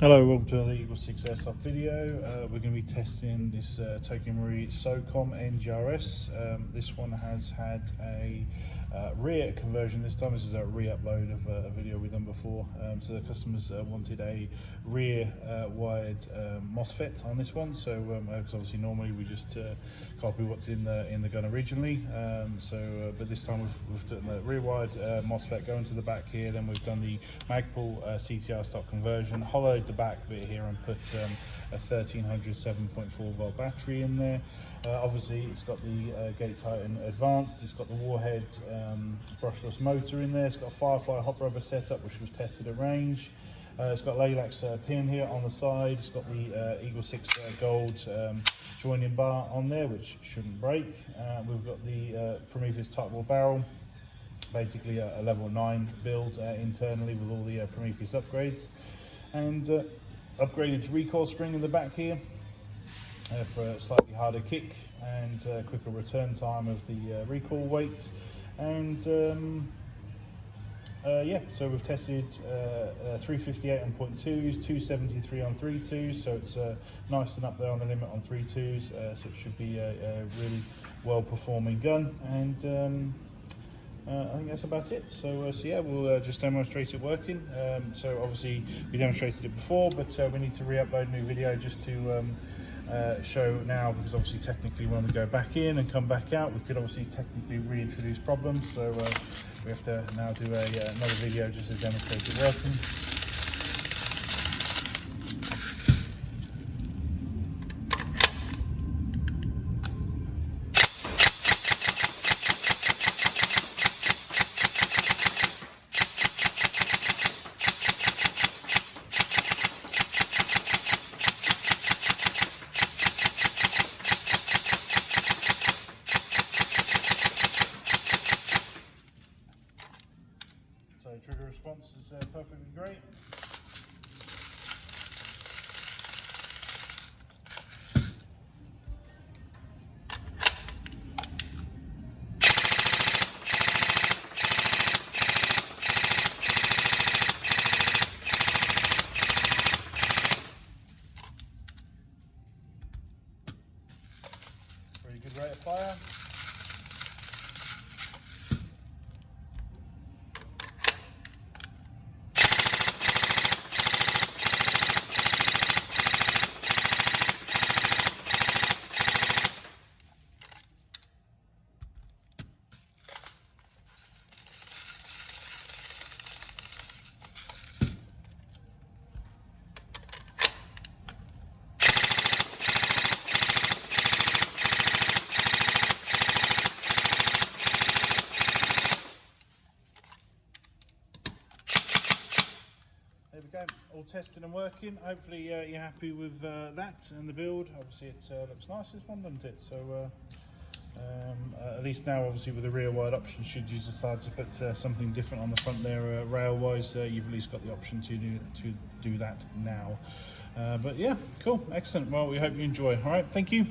Hello, welcome to the EagleSix Airsoft video. We're going to be testing this TM NGRS. This one has had a rear conversion this time. This is a re-upload of a video we've done before. So the customers wanted a rear wired MOSFET on this one. So because obviously normally we just copy what's in the gun originally. But this time we've done the rear wired MOSFET going to the back here. Then we've done the Magpul CTR stock conversion, hollowed the back bit here and put a 1300 7.4 volt battery in there. Obviously it's got the Gate Titan Advanced, it's got the Warhead brushless motor in there, it's got a Firefly Hop Rubber setup which was tested at range. It's got Laylax pin here on the side, it's got the EagleSix gold joining bar on there which shouldn't break. We've got the Prometheus Tightbore barrel, basically a level 9 build internally with all the Prometheus upgrades, and upgraded recoil spring in the back here for a slightly harder kick and quicker return time of the recoil weight. And yeah, so we've tested 358 on 0.2s, 273 on 3.2s, so it's nice and up there on the limit on 3.2s, so it should be a really well performing gun. And I think that's about it. So yeah, we'll just demonstrate it working. So obviously we demonstrated it before, but we need to re-upload a new video just to show now, because obviously technically when we go back in and come back out, we could obviously technically reintroduce problems. So we have to now do another video just to demonstrate it working. So trigger response is perfectly great. Very good rate of fire. There we go, all tested and working. Hopefully you're happy with that and the build. Obviously it looks nice, this one, doesn't it? So at least now, obviously with the rear wide option, should you decide to put something different on the front there rail wise, you've at least got the option to do that now. But yeah, cool, excellent. Well, we hope you enjoy. All right, thank you.